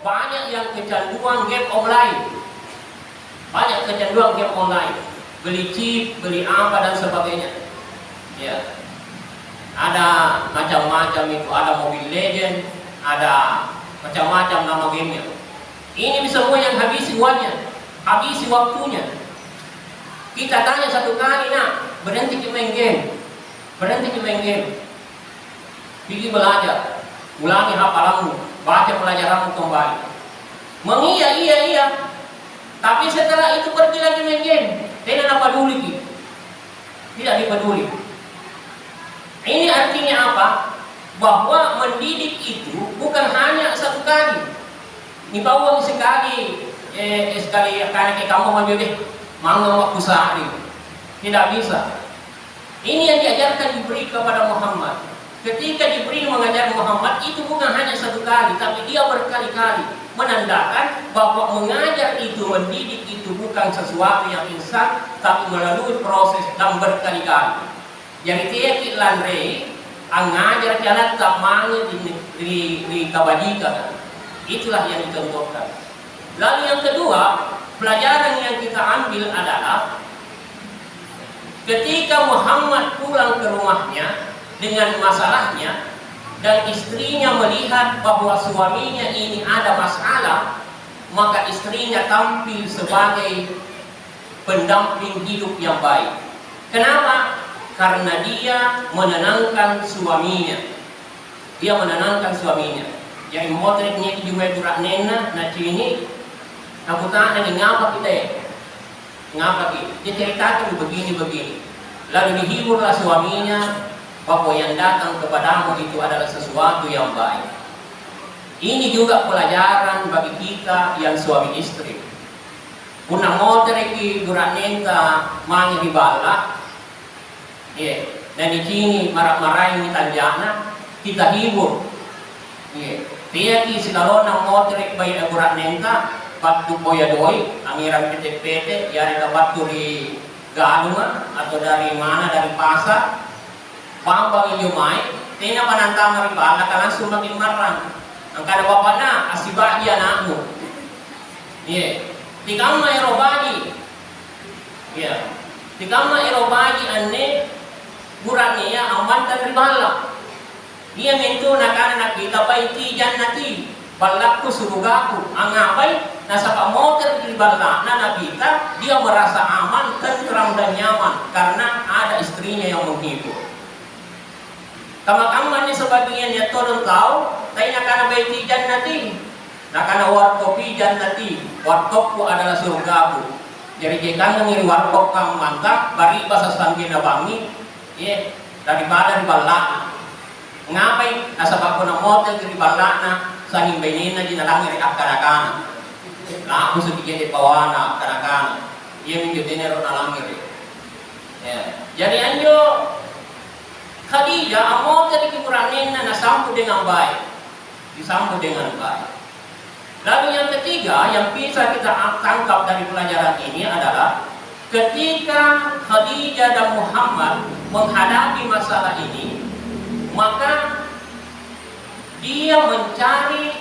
banyak yang kecanduan game online. Banyak kecanduan game online. Beli chip, beli apa dan sebagainya. Ya. Ada macam-macam itu, ada Mobile Legend, ada macam-macam nama gamenya. Ini semua yang habisi uangnya, habisi waktunya. Kita tanya satu kali, nak, berhenti main game, berhenti main game. Pergi belajar, ulangi hafalanmu, baca pelajaranmu kembali. Mengiya, iya. Tapi setelah itu pergi lagi main game, tidak peduli, tidak dipeduli. Ini artinya apa? Bahwa mendidik itu bukan hanya satu kali. Ini bawang sekali karena kamu mau deh, mangga waktu sehari. Tidak bisa. Ini yang diajarkan Jibril kepada Muhammad. Ketika Jibril mengajar Muhammad itu bukan hanya satu kali, tapi dia berkali-kali menandakan bahwa mengajar itu, mendidik itu bukan sesuatu yang instan, tapi melalui proses dan berkali-kali. Jadi dia lanre ngajar jalan tak mangi di kebajikan. Itulah yang dicontohkan. Lalu yang kedua, pelajaran yang kita ambil adalah ketika Muhammad pulang ke rumahnya dengan masalahnya dan istrinya melihat bahwa suaminya ini ada masalah, maka istrinya tampil sebagai pendamping hidup yang baik. Kenapa? Karena dia menenangkan suaminya. Dia menenangkan suaminya. Yang motreknya di Jumat Durak Nena, nah ini, aku tanya nih ngapa kita ya? Ngapa kita? Dia ceritakan begini. Lalu dihiburlah suaminya bahwa yang datang kepadamu itu adalah sesuatu yang baik. Ini juga pelajaran bagi kita yang suami istri. Punang motrek di Durak Nena, mangi di bala. Yeah. Dan di sini marah-marah ini tanjana kita hibur. Dia ki sikalona motrek bayi akurat nenta waktu boya doi amiran PT ya ada waktu di Galunga atau dari mana dari pasar pambang inyumai tina pananta maribala ka langsung makin marang ang kada bapana asiba dia anakmu. Tikama erobaji. Tikama erobaji anne Burangnya aman dan ribala. Dia mintu nakana kita baiti jannati balakku surgaku. Angapai nasa pamoter di balak nabita dia merasa aman, tentram dan nyaman karena ada istrinya yang menghibur. Kamakaman ni sebagian ya tolong tahu, tayo nakana baiti jannati. Nakana warkopi jannati. Warkopku adalah surgaku. Jadi jika ngiri warkop kang mantap, bari bahasa sanggih na bangi. Daripada di balak ngapain nasa bako na motel di balak na sa himbayin na dinalang rin akan-akan na ako sa bigyan di pawana akan-akan iya minggu dinero na lang rin. Jadi anjo Khadijah ang motel di kikuranin na nasampo dengan baik, disampo dengan baik. Lalu yang ketiga yang bisa kita tangkap dari pelajaran ini adalah ketika Khadijah dan Muhammad menghadapi masalah ini, maka dia mencari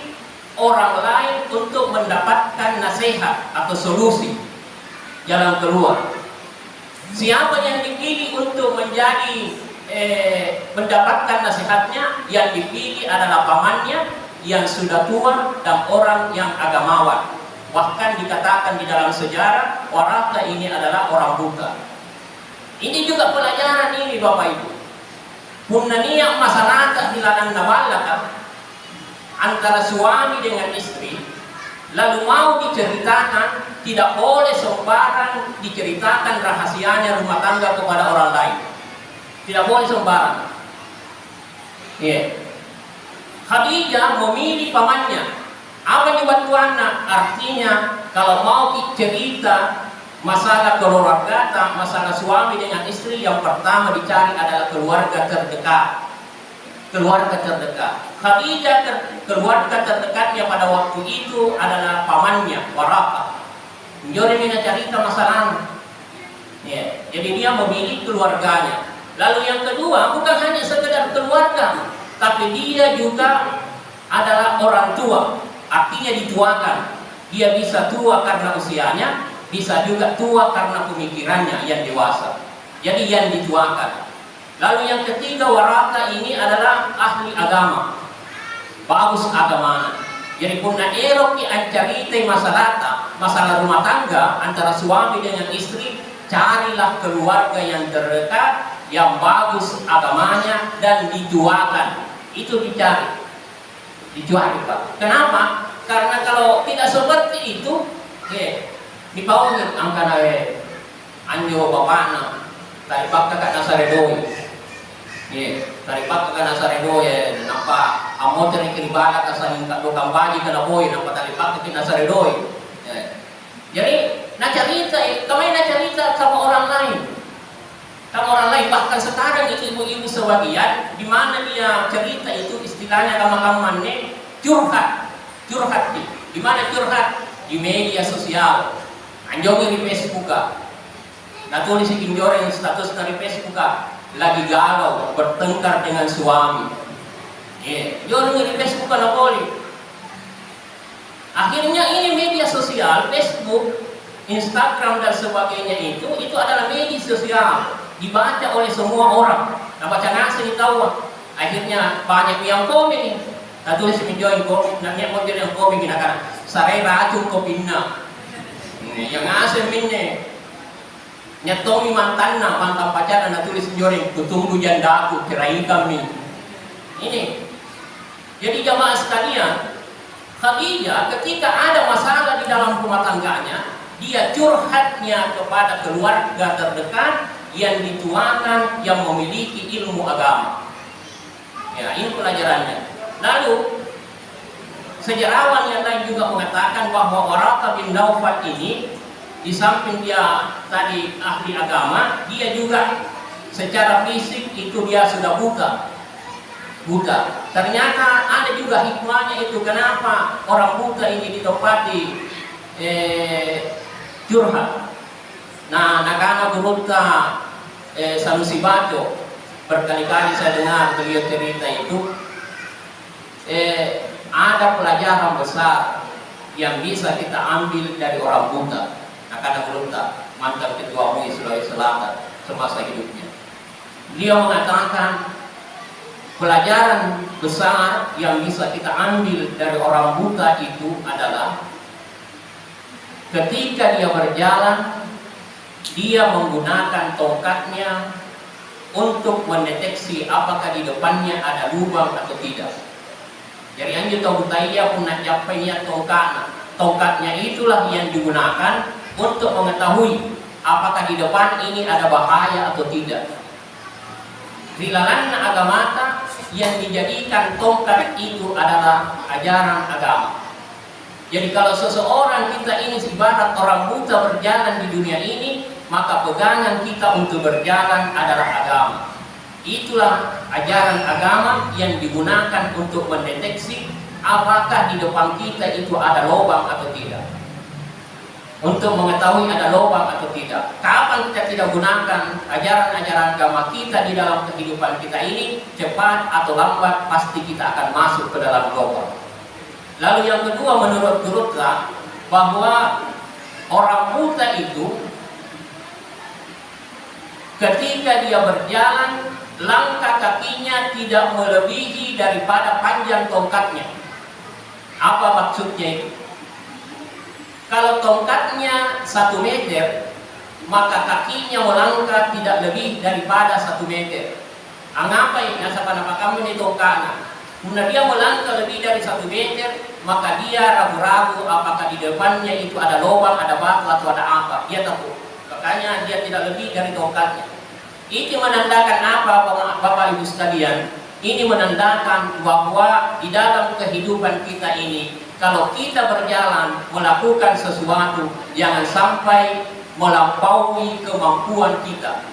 orang lain untuk mendapatkan nasihat atau solusi jalan keluar. Siapa yang dipilih untuk menjadi mendapatkan nasihatnya? Yang dipilih adalah pamannya yang sudah tua dan orang yang agamawan. Bahkan dikatakan di dalam sejarah Waraka ini adalah orang buta. Ini juga pelajaran ini Bapak Ibu. Punaniya masyarakat di ladang nabalaka antara suami dengan istri, lalu mau diceritakan, tidak boleh sembarang diceritakan rahasianya rumah tangga kepada orang lain. Tidak boleh sembarang. Khadijah memilih pamannya. Apa dibantuannya? Artinya kalau mau cerita masalah keluarga, masalah suami dengan istri, yang pertama dicari adalah keluarga terdekat. Keluarga terdekat. Khadijah keluarga terdekatnya pada waktu itu adalah pamannya, Waraka. Jadi dia cerita masalahnya. Jadi dia memilih keluarganya. Lalu yang kedua, bukan hanya sekedar keluarga, tapi dia juga adalah orang tua. artinya dituakan. Dia bisa tua karena usianya, bisa juga tua karena pemikirannya yang dewasa. Jadi yang dituakan. Lalu yang ketiga, warata ini adalah ahli agama, bagus agamanya. Jadi punna erok ki ancarite masalah rumah tangga antara suami dengan istri, carilah keluarga yang terdekat, yang bagus agamanya dan dituakan. Itu dicari Pak. Kenapa? Karena kalau tidak seperti itu, dipaungin angkana anjo bapana, tadi bakka kak nasaredoi. Tadi bakka kak nasaredoi, nampak amot dari keribala kasanin kak dokang baji kana boy, nampak tadi bakka kak nasaredoi. Jadi kami nacarita sama orang lain. Bahkan sekarang itu ibu-ibu sebagian, di mana dia cerita itu istilahnya kaman-kamannya curhat di mana curhat di media sosial, anjong di Facebook, nah tulis yang status dari Facebook lagi galau bertengkar dengan suami, jong di Facebook na boleh. Akhirnya ini media sosial, Facebook, Instagram dan sebagainya itu adalah media sosial, dibaca oleh semua orang. Nah baca nasi tahu, akhirnya banyak yang komen. Nah tulis menjoin komen, namanya model yang komen gini kan, sarai racun kopinna, yang ngasih minne, nyatomi mantan pacaran, nah tulis menjoin, kutunggu jandaku, kirain kami. Ini, jadi jamaah sekalian, Khadijah ketika ada masalah di dalam rumah tangganya, dia curhatnya kepada keluarga terdekat yang dituakan, yang memiliki ilmu agama. Ya, ini pelajarannya. Lalu sejarawan yang lain juga mengatakan bahwa Waraqah bin Naufal ini, di samping dia tadi ahli agama, dia juga secara fisik itu dia sudah buta. Ternyata ada juga hikmahnya itu, kenapa orang buta ini ditempati curhat. Nah, nakana berunta Sanusi Baco, berkali-kali saya dengar beliau cerita itu, ada pelajaran besar yang bisa kita ambil dari orang buta. Nakana berunta mantan ketua MUI Sulawesi Selatan semasa hidupnya. Beliau mengatakan pelajaran besar yang bisa kita ambil dari orang buta itu adalah ketika dia berjalan, dia menggunakan tongkatnya untuk mendeteksi apakah di depannya ada lubang atau tidak. Jadi anjir tahu taya pun nak capainya tongkatnya itulah yang digunakan untuk mengetahui apakah di depan ini ada bahaya atau tidak. Rilalanna agamata yang dijadikan tongkat itu adalah ajaran agama. Jadi kalau seseorang kita ini ibarat orang buta berjalan di dunia ini, maka pegangan kita untuk berjalan adalah agama. Itulah ajaran agama yang digunakan untuk mendeteksi apakah di depan kita itu ada lubang atau tidak. Untuk mengetahui ada lubang atau tidak. Kapan kita tidak gunakan ajaran-ajaran agama kita di dalam kehidupan kita ini, cepat atau lambat pasti kita akan masuk ke dalam lubang. Lalu yang kedua, menurut Durutla, bahwa orang buta itu ketika dia berjalan, langkah kakinya tidak melebihi daripada panjang tongkatnya. Apa maksudnya itu? Kalau tongkatnya 1 meter, maka kakinya melangkah tidak lebih daripada 1 meter. Angapai nasa panapa kami ni tongkatnya. Kemudian dia melangkah lebih dari 1 meter, maka dia ragu-ragu apakah di depannya itu ada lubang, ada batu atau ada apa. Dia takut. Makanya dia tidak lebih dari tongkatnya. Ini menandakan apa, Bapak Ibu sekalian? Ini menandakan bahwa di dalam kehidupan kita ini, kalau kita berjalan melakukan sesuatu, jangan sampai melampaui kemampuan kita.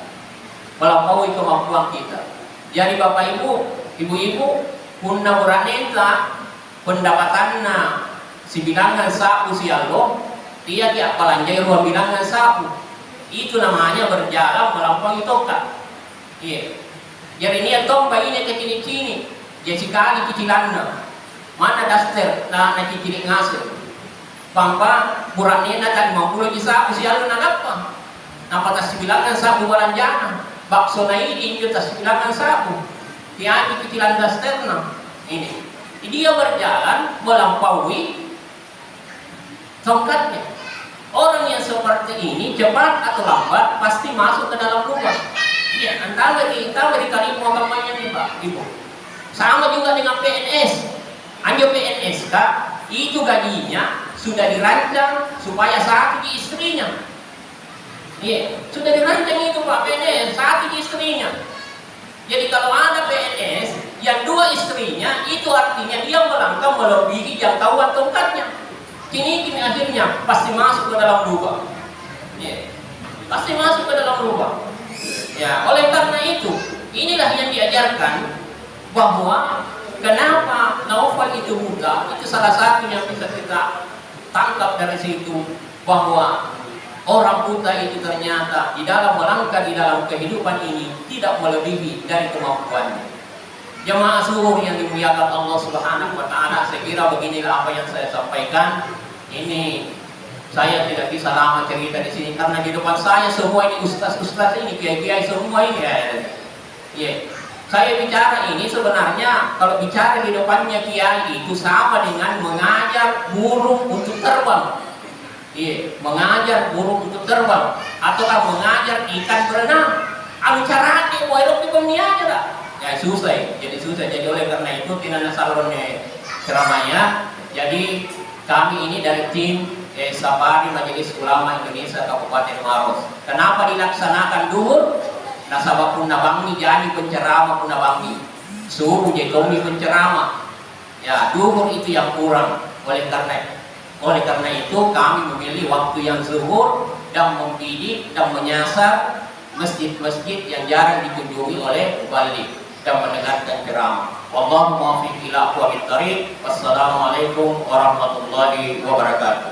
Jadi Bapak Ibu, Ibu-ibu, punna beraneta pendapatanna si bilangan sapu si Allah, dia di apalanjai ruang bilangan sapu. Itu namanya berjalan melampaui tongkat. Iya. Jadi niat tomba ini kecil-kecil, jadi sekali kecilannya. mana daster na nakikinig ngasir pampa burannya na tadi 50 sabu siya na apa napatas bilangan sabu walanjana bakso na ini tas bilangan sabu tiada kecilan daster na ini dia berjalan melampaui tongkatnya. Orang yang seperti ini cepat atau lambat pasti masuk ke dalam lubang. Ya, entah dari kalimat kampanye nih Pak, Ibu. Sama juga dengan PNS. Anjo PNS Kak, itu gajinya sudah dirancang supaya sakit istrinya. Iya, sudah dirancang itu Pak PNS, sakit istrinya. Jadi kalau ada PNS yang 2 istrinya, itu artinya dia melangkah melebihi jangkauan tongkatnya. Kini akhirnya pasti masuk ke dalam lubang. Ya, pasti masuk ke dalam lubang. Ya, oleh karena itu, inilah yang diajarkan bahwa kenapa Naufal itu buta, itu salah satu yang bisa kita tangkap dari situ bahwa orang buta itu ternyata di dalam melangkah di dalam kehidupan ini tidak melebihi dari kemampuannya. Jemaah suruh yang dimuliakan Allah Subhanahu wa taala, saya kira beginilah apa yang saya sampaikan. Ini saya tidak bisa lama cerita di sini karena di depan saya semua ini ustaz-ustaz ini, kiai-kiai semua ini ya. Yeah. Saya bicara ini sebenarnya kalau bicara di depannya kiai itu sama dengan mengajar burung untuk terbang. Iya, mengajar burung untuk terbang ataukah mengajar ikan berenang. Anu caranya wairok di dunia aja lah. Ya susah, jadi susah. Jadi oleh karena itu tinana salonnya ceramahnya. Jadi kami ini dari tim Safari Majelis Ulama Indonesia Kabupaten Maros. Kenapa dilaksanakan duhur? Nasabah pun nabangi jadi penceramah pun nabangi. Suruh jekomi penceramah. Ya duhur itu yang kurang. Oleh karena itu kami memilih waktu yang zuhur dan membidik dan menyasar masjid-masjid yang jarang dikunjungi oleh mubalik dan mendengarkan ceramah. Wallahu muwaffiq ila aqwamit thariq. Wassalamualaikum warahmatullahi wabarakatuh.